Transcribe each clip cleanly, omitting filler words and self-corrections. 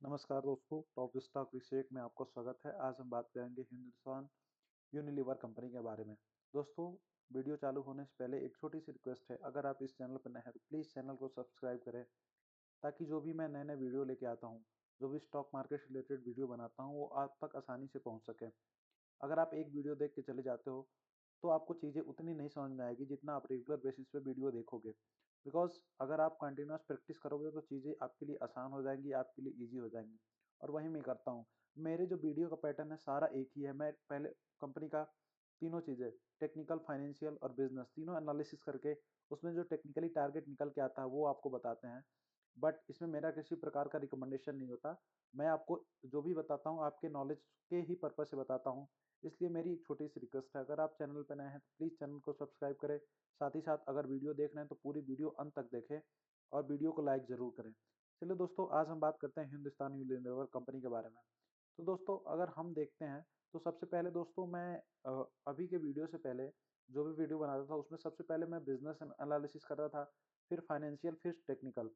नमस्कार दोस्तों, top stock reset में आपको स्वागत है। आज हम बात करेंगे हिंदुस्तान यूनिलीवर कंपनी के बारे में। दोस्तों, वीडियो चालू होने से पहले एक छोटी सी रिक्वेस्ट है, अगर आप इस चैनल पर नए हैं तो प्लीज़ चैनल को सब्सक्राइब करें, ताकि जो भी मैं नए नए वीडियो लेके आता हूँ, जो भी स्टॉक मार्केट से रिलेटेड वीडियो बनाता हूँ, वो आप तक आसानी से पहुँच सके। अगर आप एक वीडियो देख के चले जाते हो, तो आपको चीज़ें उतनी नहीं समझ में आएगी जितना आप रेगुलर बेसिस पे वीडियो देखोगे। बिकॉज़ अगर आप कंटिन्यूअस प्रैक्टिस करोगे तो चीज़ें आपके लिए आसान हो जाएँगी, आपके लिए ईज़ी हो जाएँगी। और वही मैं करता हूँ। मेरे जो वीडियो का पैटर्न है सारा एक ही है। मैं पहले कंपनी का तीनों चीज़ें टेक्निकल, फाइनेंशियल और बिज़नेस तीनों एनालिसिस करके उसमें जो टेक्निकली टारगेट निकल के आता है वो आपको बताते हैं। बट इसमें मेरा किसी प्रकार का रिकमेंडेशन नहीं होता। मैं आपको जो भी बताता हूँ आपके नॉलेज के ही पर्पज़ से बताता हूँ। इसलिए मेरी एक छोटी सी रिक्वेस्ट है, अगर आप चैनल पे नए हैं तो प्लीज़ चैनल को सब्सक्राइब करें। साथ ही साथ अगर वीडियो देख रहे हैं तो पूरी वीडियो अंत तक देखें और वीडियो को लाइक ज़रूर करें। चलिए दोस्तों, आज हम बात करते हैं हिंदुस्तान यूनिलीवर कंपनी के बारे में। तो दोस्तों, अगर हम देखते हैं तो सबसे पहले दोस्तों मैं अभी के वीडियो से पहले जो भी वीडियो बनाता था उसमें सबसे पहले मैं बिज़नेस एनालिसिस कर रहा था, फिर फाइनेंशियल, फिर टेक्निकल।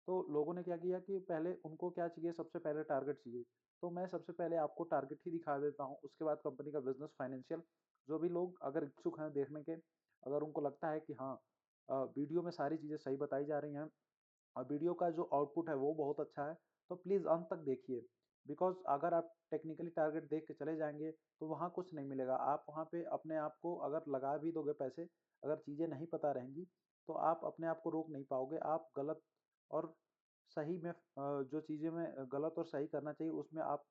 तो लोगों ने क्या किया कि पहले उनको क्या चाहिए, सबसे पहले टारगेट चाहिए। तो मैं सबसे पहले आपको टारगेट ही दिखा देता हूँ, उसके बाद कंपनी का बिज़नेस, फाइनेंशियल। जो भी लोग अगर इच्छुक हैं देखने के, अगर उनको लगता है कि हाँ वीडियो में सारी चीज़ें सही बताई जा रही हैं और वीडियो का जो आउटपुट है वो बहुत अच्छा है, तो प्लीज़ अंत तक देखिए। बिकॉज़ अगर आप टेक्निकली टारगेट देख के चले जाएँगे तो वहाँ कुछ नहीं मिलेगा। आप वहाँ पे अपने आप को अगर लगा भी दोगे पैसे, अगर चीज़ें नहीं पता रहेंगी, तो आप अपने आप को रोक नहीं पाओगे। आप गलत और सही में जो चीज़ें में गलत और सही करना चाहिए उसमें आप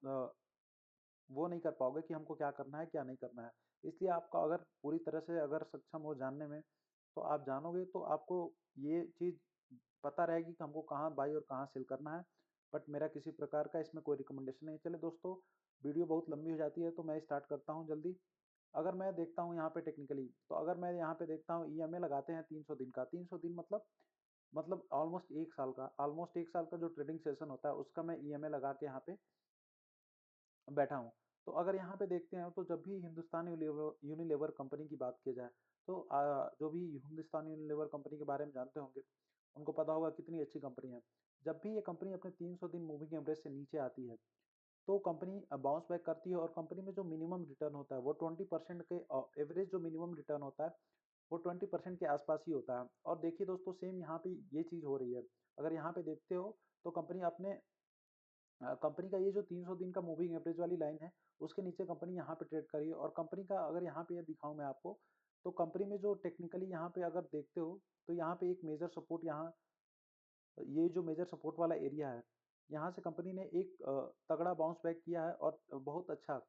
वो नहीं कर पाओगे कि हमको क्या करना है, क्या नहीं करना है। इसलिए आपका अगर पूरी तरह से अगर सक्षम हो जानने में, तो आप जानोगे तो आपको ये चीज़ पता रहेगी कि हमको कहाँ बाई और कहाँ सेल करना है। बट मेरा किसी प्रकार का इसमें कोई रिकमेंडेशन नहीं है। चलिए दोस्तों, वीडियो बहुत लंबी हो जाती है तो मैं स्टार्ट करता हूँ जल्दी। अगर मैं देखता हूँ यहाँ पे टेक्निकली, तो अगर मैं यहाँ पे देखता हूँ ईएमए लगाते हैं 300 दिन का। 300 दिन मतलब ऑलमोस्ट 1 साल का। ऑलमोस्ट 1 साल का जो ट्रेडिंग सेशन होता है उसका मैं ईएमए लगा के यहाँ पे बैठा हूँ। तो अगर यहाँ पे देखते हैं तो जब भी हिंदुस्तान यूनिलीवर कंपनी की बात की जाए, तो जो भी हिंदुस्तान यूनिलीवर कंपनी के बारे में जानते होंगे, उनको पता होगा कितनी अच्छी कंपनी है। जब भी ये कंपनी अपने 300 दिन मूविंग एवरेज से नीचे आती है, तो कंपनी बाउंस बैक करती है और कंपनी में जो मिनिमम रिटर्न होता है वो 20% के एवरेज जो मिनिमम रिटर्न होता है वो 20% के आसपास ही होता है। और देखिए दोस्तों, सेम यहाँ पे ये चीज़ हो रही है। अगर यहाँ पे देखते हो तो कंपनी अपने कंपनी का ये जो 300 दिन का मूविंग एवरेज वाली लाइन है, उसके नीचे कंपनी यहाँ पे ट्रेड करी है। और कंपनी का अगर यहाँ पे ये दिखाऊं मैं आपको, तो कंपनी में जो टेक्निकली यहाँ पे अगर देखते हो, तो यहाँ पे एक मेजर सपोर्ट, यहाँ ये जो मेजर सपोर्ट वाला एरिया है, यहाँ से कंपनी ने एक तगड़ा बाउंस बैक किया है और बहुत अच्छा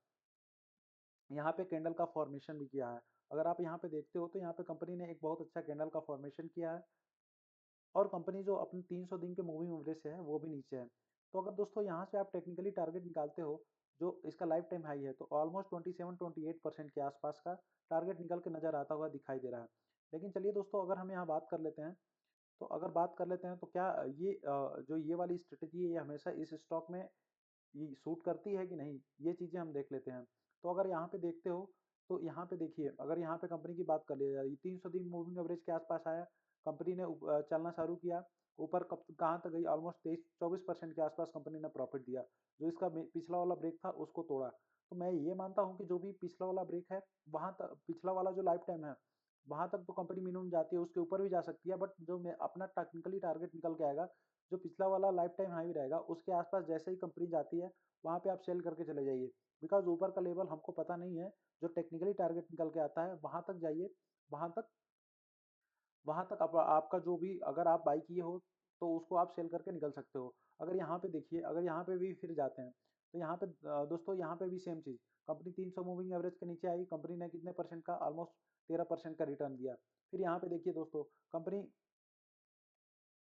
यहाँ पे कैंडल का फॉर्मेशन भी किया है। अगर आप यहाँ पे देखते हो तो यहाँ पे कंपनी ने एक बहुत अच्छा कैंडल का फॉर्मेशन किया है और कंपनी जो अपने 300 दिन के मूविंग एवरेज से है वो भी नीचे है। तो अगर दोस्तों यहाँ से आप टेक्निकली टारगेट निकालते हो, जो इसका लाइफ टाइम हाई है, तो ऑलमोस्ट 27-28% के आसपास का टारगेट निकल के नजर आता हुआ दिखाई दे रहा है। लेकिन चलिए दोस्तों, अगर हम यहाँ बात कर लेते हैं, तो अगर बात कर लेते हैं तो क्या ये जो ये वाली स्ट्रेटेजी है ये हमेशा इस स्टॉक में ये सूट करती है कि नहीं, ये चीज़ें हम देख लेते हैं। तो अगर यहाँ पे देखते हो, तो यहाँ पे देखिए, अगर यहाँ पे कंपनी की बात कर लिया जाए, 300 दिन मूविंग एवरेज के आसपास आया, कंपनी ने चलना शुरू किया ऊपर। कब कहाँ तक गई? ऑलमोस्ट 23-24% के आसपास कंपनी ने प्रॉफिट दिया। जो इसका पिछला वाला ब्रेक था उसको तोड़ा। तो मैं ये मानता हूँ कि जो भी पिछला वाला ब्रेक है, वहाँ तक पिछला वाला जो लाइफ टाइम है, वहाँ तक तो कंपनी मिनिमम जाती है, उसके ऊपर भी जा सकती है। बट जो मैं अपना टेक्निकली टारगेट निकल के आएगा, जो पिछला वाला लाइफ टाइम हाई रहेगा, उसके आसपास जैसे ही कंपनी जाती है, वहाँ पे आप सेल करके चले जाइए। बिकॉज ऊपर का लेवल हमको पता नहीं है। जो टेक्निकली टारगेट निकल के आता है वहाँ तक जाइए। वहाँ तक वहाँ तक आपका जो भी, अगर आप बाई किए हो तो उसको आप सेल करके निकल सकते हो। अगर यहाँ पे देखिए, अगर यहाँ पे भी फिर जाते हैं, तो यहाँ पे दोस्तों यहाँ पे भी सेम चीज़। कंपनी 300 मूविंग एवरेज के नीचे आई, कंपनी ने कितने परसेंट का, ऑलमोस्ट 13% का रिटर्न दिया। फिर यहाँ पे देखिए दोस्तों, कंपनी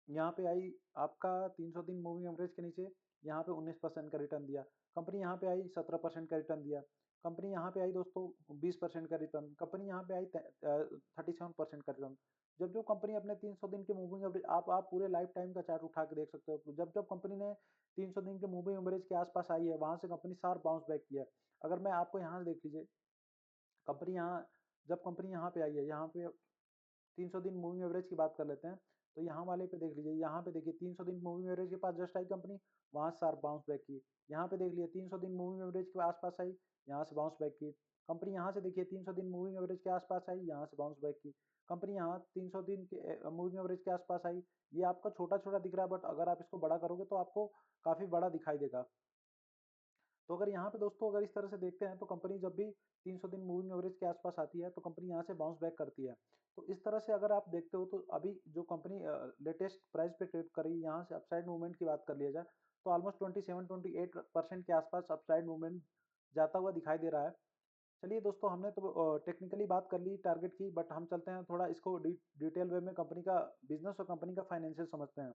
यहाँ पे आई आपका 300 दिन मूविंग एवरेज के नीचे, यहाँ पे 19% का रिटर्न दिया। कंपनी यहाँ पे आई 17% का रिटर्न दिया। कंपनी यहाँ पे आई दोस्तों 20% का रिटर्न। कंपनी यहाँ पे आई 37% का रिटर्न। जब जो कंपनी अपने 300 दिन के मूविंग एवरेज, आप पूरे लाइफ टाइम का चार्ट उठा के देख सकते हो, जब जब कंपनी ने 300 दिन के मूविंग एवरेज के आसपास आई है, वहां से कंपनी शार्प बाउंस बैक किया है। अगर मैं आपको यहाँ से देख लीजिए, कंपनी यहाँ, जब कंपनी यहाँ पे आई है, यहाँ पे 300 दिन मूविंग एवरेज की बात कर लेते हैं, तो यहाँ वाले पे देख लीजिए, यहाँ पे देखिए 300 दिन मूविंग एवरेज के पास जस्ट आई कंपनी, वहां से शार्प बाउंस बैक की। यहाँ पे देख लिया 300 दिन मूविंग एवरेज के आसपास आई, यहाँ से बाउंस बैक की। कंपनी यहाँ से देखिए 300 दिन मूविंग एवरेज के आसपास आई, यहाँ से बाउंस बैक की। कंपनी यहाँ 300 दिन के मूविंग एवरेज के आसपास आई। ये आपका छोटा छोटा दिख रहा है, बट अगर आप इसको बड़ा करोगे तो आपको काफी बड़ा दिखाई देगा। तो अगर यहाँ पे दोस्तों अगर इस तरह से देखते हैं तो कंपनी जब भी 300 दिन मूविंग एवरेज के आसपास आती है तो कंपनी यहाँ से बाउंस बैक करती है। तो इस तरह से अगर आप देखते हो तो अभी जो कंपनी लेटेस्ट प्राइस पे ट्रेड करी, यहाँ से अपसाइड मूवमेंट की बात कर लिया जाए तो ऑलमोस्ट 27-28% के आसपास अपसाइड मूवमेंट जाता हुआ दिखाई दे रहा है। चलिए दोस्तों, हमने तो टेक्निकली बात कर ली टारगेट की, बट हम चलते हैं थोड़ा इसको डिटेल वे में कंपनी का बिजनेस और कंपनी का फाइनेंशियल समझते हैं।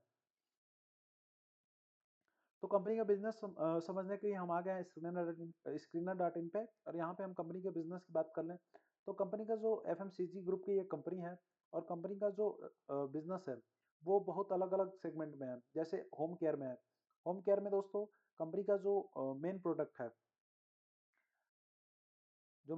तो कंपनी का बिजनेस समझने के लिए हम आ गए हैं स्क्रीनर.इन पे, और यहाँ पे हम कंपनी के बिजनेस की बात कर लें तो कंपनी का जो एफएमसीजी ग्रुप की एक कंपनी है, और कंपनी का जो बिजनेस है वो बहुत अलग अलग सेगमेंट में है। जैसे होम केयर में है। होम केयर में दोस्तों कंपनी का जो मेन प्रोडक्ट है, जो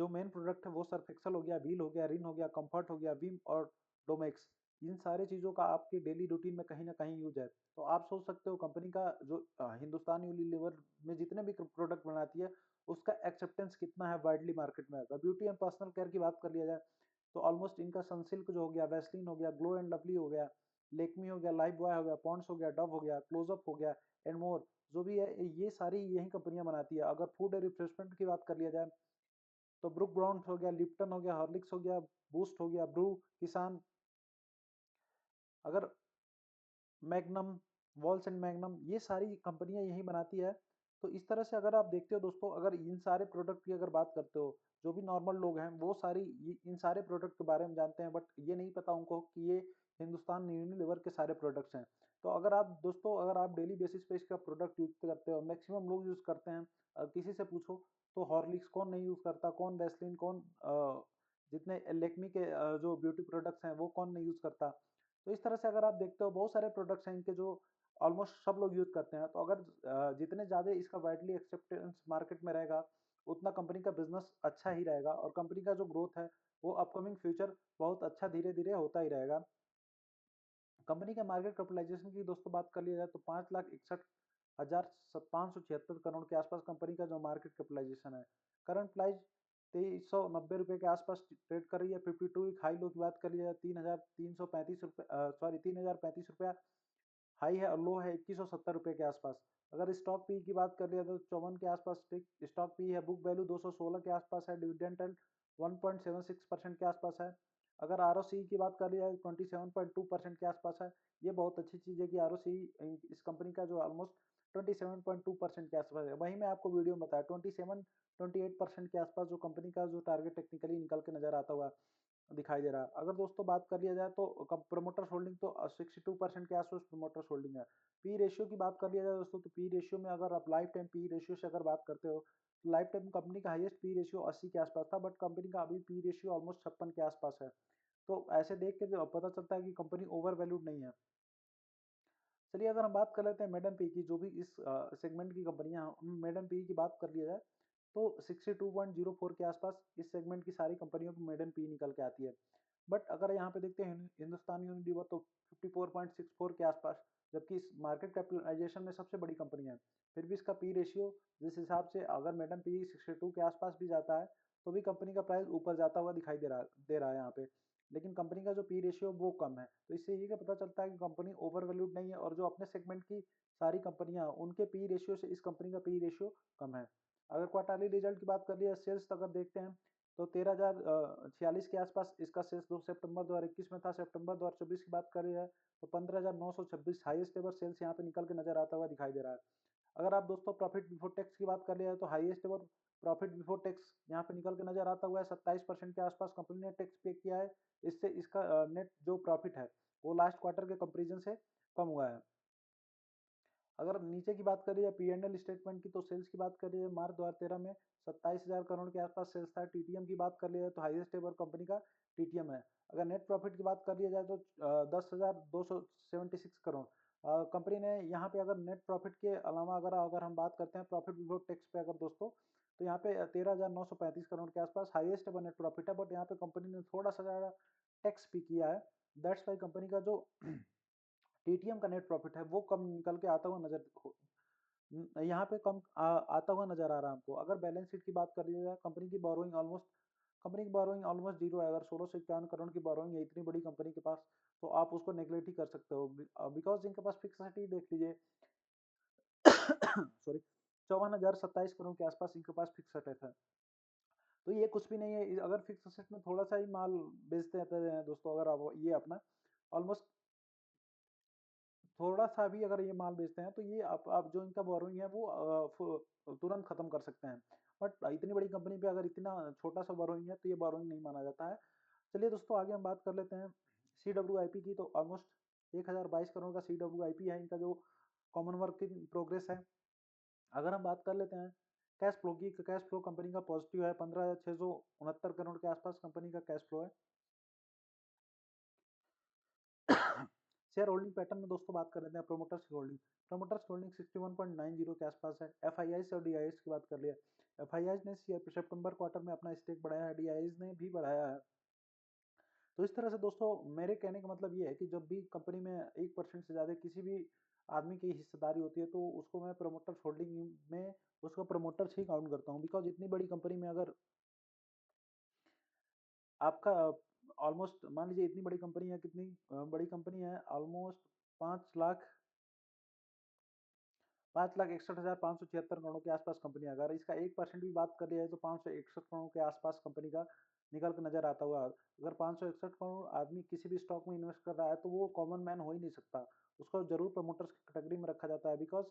मेन प्रोडक्ट है वो सर्फ एक्सल हो गया, व्हील हो गया, रिन हो गया, कंफर्ट हो गया, विम और डोमेक्स। इन सारी चीजों का आपके डेली रूटीन में कहीं ना कहीं यूज है। तो आप सोच सकते हो कंपनी का जो हिंदुस्तान यूनिलीवर में जितने भी प्रोडक्ट बनाती है उसका एक्सेप्टेंस कितना है वाइडली मार्केट में। अगर ब्यूटी एंड पर्सनल केयर की बात कर लिया जाए तो ऑलमोस्ट इनका सनसिल्क जो हो गया, वैसलीन हो गया, ग्लो एंड लवली हो गया, लेकमी हो गया, लाइफ बॉय हो गया, पॉन्ड्स हो गया, डव हो गया, क्लोजअप हो गया एंड मोर, जो भी है ये सारी यही कंपनियां बनाती है। अगर फूड एंड रिफ्रेशमेंट की बात कर लिया जाए तो ब्रुक ब्राउन हो गया, लिप्टन हो गया, हॉर्लिक्स हो गया, बूस्ट हो गया, ब्रू, किसान, अगर मैग्नम, वॉल्स एंड मैग्नम, ये सारी कंपनियां यही बनाती है। तो इस तरह से अगर आप देखते हो दोस्तों, अगर इन सारे प्रोडक्ट की अगर बात करते हो, जो भी नॉर्मल लोग हैं वो इन सारे प्रोडक्ट के बारे में जानते हैं, बट ये नहीं पता उनको कि ये हिंदुस्तान यूनिलीवर के सारे प्रोडक्ट्स हैं। तो अगर आप दोस्तों अगर आप डेली बेसिस पे इसका प्रोडक्ट यूज करते हो, मैक्सिमम लोग यूज करते हैं। किसी से पूछो तो हॉर्लिक्स कौन नहीं यूज करता, कौन वैसलीन, कौन जितने लेक्मी के जो ब्यूटी प्रोडक्ट्स हैं वो कौन नहीं यूज करता। तो इस तरह से अगर आप देखते हो बहुत सारे प्रोडक्ट्स हैं इनके जो ऑलमोस्ट सब लोग यूज करते हैं। तो अगर जितने ज्यादा इसका वाइडली एक्सेप्टेंस मार्केट में रहेगा उतना कंपनी का बिजनेस अच्छा ही रहेगा, और कंपनी का जो ग्रोथ है वो अपकमिंग फ्यूचर बहुत अच्छा धीरे धीरे होता ही रहेगा। कंपनी के मार्केट कैपिटलाइजेशन की दोस्तों बात कर लिया जाए तो 5,61,576 करोड़ के आसपास कंपनी का जो मार्केट कैपिटलाइजेशन है। करंट प्राइस 2390 रुपए के आसपास ट्रेड कर रही है। 52 वीक हाई लो की बात कर लिया जाए 3,335 रुपए, सॉरी 3,035 रुपया हाई है, और लो है 2170 रुपए के आसपास। अगर स्टॉक पी की बात कर लिया तो 54 के आसपास स्टॉक पी है। बुक वैल्यू 216 के आसपास है। डिविडेंड 1.76% के आसपास है। अगर आर की बात कर लिया जाए 27.2% के आसपास है। ये बहुत अच्छी चीज़ है कि आर इस कंपनी का जो ऑलमोस्ट 27.2% के आसपास है। वहीं मैं आपको वीडियो में बताया 27-28% के आसपास जो कंपनी का जो टारगेट टेक्निकली निकल के नजर आता हुआ दिखाई दे रहा है। अगर दोस्तों बात कर लिया जाए तो प्रोमोटर्स होल्डिंग तो 62% के आसपास प्रोमोटर्स होल्डिंग है। पी रेशियो की बात कर लिया जाए दोस्तों तो पी रेशियो में अगर आप लाइफ टाइम पी रेशियो से अगर बात करते हो तो लाइफ टाइम कंपनी का हाईएस्ट पी रेशियो 80 के आसपास था, बट कंपनी का अभी पी रेशियो ऑलमोस्ट 56 के आसपास है। तो ऐसे देख के जो पता चलता है कि कंपनी ओवर वैल्यूड नहीं है। चलिए अगर हम बात कर लेते हैं मेडन पी की, जो भी इस सेगमेंट की कंपनियां मेडन पी की बात कर लिया जाए तो 62.04 के आसपास इस सेगमेंट की सारी कंपनियों की मेडन पी निकल के आती है। बट अगर यहाँ पे देखते हैं हिंदुस्तान यूनिलीवर तो 54.64 के आसपास, जबकि इस मार्केट कैपिटलाइजेशन में सबसे बड़ी कंपनी है। फिर भी इसका पी रेशियो जिस हिसाब से अगर मेडन पी 62 के आसपास भी जाता है तो भी कंपनी का प्राइस ऊपर जाता हुआ दिखाई दे रहा है यहाँ पे। लेकिन कंपनी का जो पी रेशियो वो कम है। तो इससे ये पता चलता है कि कंपनी ओवर वैल्यूड नहीं है, और जो अपने सेगमेंट की सारी कंपनियां उनके पी रेशियो से इस कंपनी का पी रेशियो कम है। अगर क्वार्टरली रिजल्ट की बात कर लिया, सेल्स अगर देखते हैं तो 13,046 के आसपास इसका सेल्स 2 सितंबर 2021 में था। सितंबर 2024 की बात कर रही है तो 15,926 हाईएस्ट एवर सेल्स यहाँ पे निकल के नजर आता हुआ दिखाई दे रहा है। अगर आप दोस्तों प्रॉफिट बिफोर टैक्स की बात कर लिया तो highest ever profit before tax यहाँ पे निकल के नजर आता हुआ है। 27% के आसपास कंपनी ने टैक्स पे किया है। इससे इसका नेट जो प्रॉफिट है वो लास्ट क्वार्टर के कंपेरिजन से कम हुआ है। अगर नीचे की बात करिए P&L स्टेटमेंट की तो सेल्स की बात करिए मार्च 2013 में 27,000 करोड़ के आसपास सेल्स था। टीटीएम की बात कर लिया जाए तो हाईएस्ट एवर कंपनी का टीटीएम है। अगर नेट प्रॉफिट की बात कर लिया जाए तो 10,276 करोड़ कंपनी ने यहाँ पे अगर नेट प्रॉफिट के अलावा अगर अगर हम बात करते हैं प्रॉफिट बिफोर टैक्स पे अगर दोस्तों तो यहाँ पे 13,935 करोड़ के आसपास हाईएस्ट एवर नेट प्रॉफिट है। बट यहाँ पे कंपनी ने थोड़ा सा ज़्यादा टैक्स भी किया है। दैट्स वाई कंपनी का जो टीटीएम का नेट प्रॉफिट है वो कम निकल के आता हुआ यहाँ पे कम आता हुआ नजर आ रहा है हमको। अगर बैलेंस शीट की बात कर ली जाए, कंपनी की बोरोइंग ऑलमोस्ट जीरो है। अगर 1651 करोड़ की बोरोइंग है इतनी बड़ी कंपनी के पास, तो आप उसको नेग्लेक्ट ही कर सकते हो, बिकॉज इनके पास फिक्स एसेट ही देख लीजिए। सॉरी, 54,027 करोड़ के आसपास इनके पास फिक्स एसेट है। तो ये कुछ भी नहीं है। अगर फिक्स एसेट में थोड़ा सा ही माल बेचते रहते हैं दोस्तों, अगर आप ये अपना ऑलमोस्ट थोड़ा सा भी अगर ये माल बेचते हैं, तो ये आप जो इनका बोरोइंग है वो तुरंत खत्म कर सकते हैं। बट इतनी बड़ी कंपनी पे अगर इतना छोटा सा बोरोइंग है, तो ये बोरोइंग नहीं माना जाता है। चलिए दोस्तों, आगे हम बात कर लेते हैं CWIP की। तो ऑलमोस्ट 1022 करोड़ का CWIP है इनका, जो कॉमन वर्क इन प्रोग्रेस है। अगर हम बात कर लेते हैं कैश फ्लो की, कैश फ्लो कंपनी का पॉजिटिव है। 15,669 के आसपास कंपनी का कैश फ्लो है। शेयर होल्डिंग पैटर्न में दोस्तों बात कर लेते हैं प्रोमोटर्स की होल्डिंग। प्रोमोटर्स की होल्डिंग 61.90 के आसपास है। FIIs और DIIs की बात कर लिया, FIIs ने सितंबर क्वार्टर में अपना स्टेक बढ़ाया है, DIIs ने भी बढ़ाया है। तो इस तरह से दोस्तों, मेरे कहने का मतलब ये है कि जब भी कंपनी में 1% से ज़्यादा किसी भी आदमी की हिस्सेदारी होती है, तो उसको मैं प्रोमोटर्स होल्डिंग में उसको प्रोमोटर्स ही काउंट करता हूँ। बिकॉज इतनी बड़ी कंपनी में अगर आपका ऑलमोस्ट मान लीजिए, इतनी बड़ी कंपनी है, कितनी बड़ी कंपनी है, ऑलमोस्ट 5 लाख 5,61,576 करोड़ के आसपास कंपनी है। अगर इसका 1% भी बात कर लिया जाए, तो 561 करोड़ के आसपास कंपनी का निकल के नजर आता हुआ। अगर 561 करोड़ आदमी किसी भी स्टॉक में इन्वेस्ट कर रहा है, तो वो कॉमन मैन हो ही नहीं सकता, उसको जरूर प्रमोटर्स की कैटेगरी में रखा जाता है। बिकॉज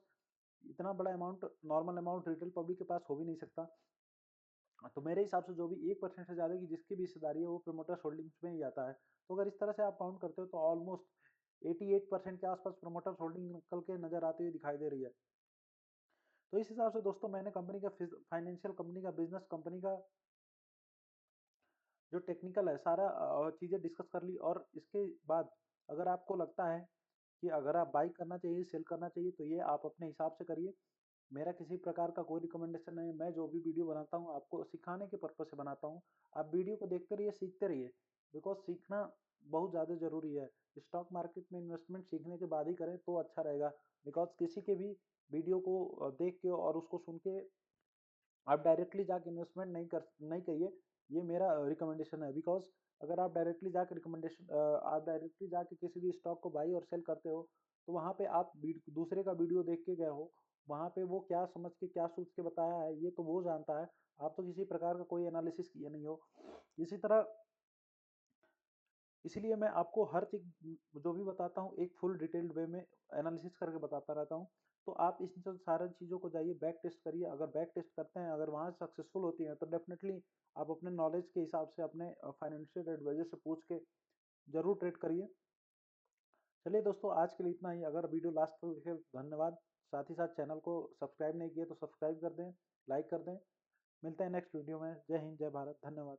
इतना बड़ा amount, normal amount retail public के पास हो भी नहीं सकता। तो मेरे हिसाब से जो भी 1% से ज़्यादा की जिसकी भी हिस्सेदारी है, वो प्रोमोटर्स होल्डिंग्स में ही आता है। तो अगर इस तरह से आप काउंट करते हो, तो ऑलमोस्ट 88% के आसपास प्रोमोटर्स होल्डिंग निकल के नजर आती हुई दिखाई दे रही है। तो इस हिसाब से दोस्तों, मैंने कंपनी का फाइनेंशियल, कंपनी का बिजनेस, कंपनी का जो टेक्निकल है, सारा चीज़ें डिस्कस कर ली। और इसके बाद अगर आपको लगता है कि अगर आप बाई करना चाहिए, सेल करना चाहिए, तो ये आप अपने हिसाब से करिए। मेरा किसी प्रकार का कोई रिकमेंडेशन नहीं है। मैं जो भी वीडियो बनाता हूँ, आपको सिखाने के पर्पज से बनाता हूँ। आप वीडियो को देखते रहिए, सीखते रहिए, बिकॉज सीखना बहुत ज़्यादा ज़रूरी है। स्टॉक मार्केट में इन्वेस्टमेंट सीखने के बाद ही करें तो अच्छा रहेगा। बिकॉज किसी के भी वीडियो को देख के और उसको सुन के आप डायरेक्टली जाके इन्वेस्टमेंट नहीं करिए। ये मेरा रिकमेंडेशन है। बिकॉज अगर आप डायरेक्टली जाके किसी भी स्टॉक को बाई और सेल करते हो, तो वहाँ पे आप दूसरे का वीडियो देख के गए हो, वहाँ पे वो क्या समझ के क्या सोच के बताया है, ये तो वो जानता है। आप तो किसी प्रकार का कोई एनालिसिस किए नहीं हो। इसी तरह, इसलिए मैं आपको हर चीज जो भी बताता हूँ, एक फुल डिटेल्ड वे में एनालिसिस करके बताता रहता हूँ। तो आप इस सारी चीज़ों को जाइए, बैक टेस्ट करिए। अगर बैक टेस्ट करते हैं, अगर वहाँ सक्सेसफुल होती हैं, तो डेफिनेटली आप अपने नॉलेज के हिसाब से अपने फाइनेंशियल एडवाइजर से पूछ के जरूर ट्रेड करिए। चलिए दोस्तों, आज के लिए इतना ही। अगर वीडियो लास्ट तक देखे तो धन्यवाद। साथ ही साथ चैनल को सब्सक्राइब नहीं किए तो सब्सक्राइब कर दें, लाइक कर दें। मिलते हैं नेक्स्ट वीडियो में। जय हिंद, जय भारत, धन्यवाद।